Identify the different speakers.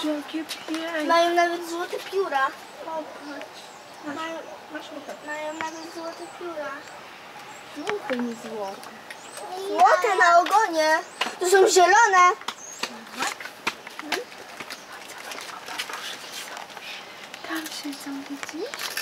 Speaker 1: Jakie piękne.
Speaker 2: Mają nawet złote pióra.
Speaker 1: Mają
Speaker 2: nawet złote pióra.
Speaker 1: żółte, nie złote.
Speaker 2: Złote na ogonie. To są zielone.
Speaker 1: Tam siedzą, widzisz?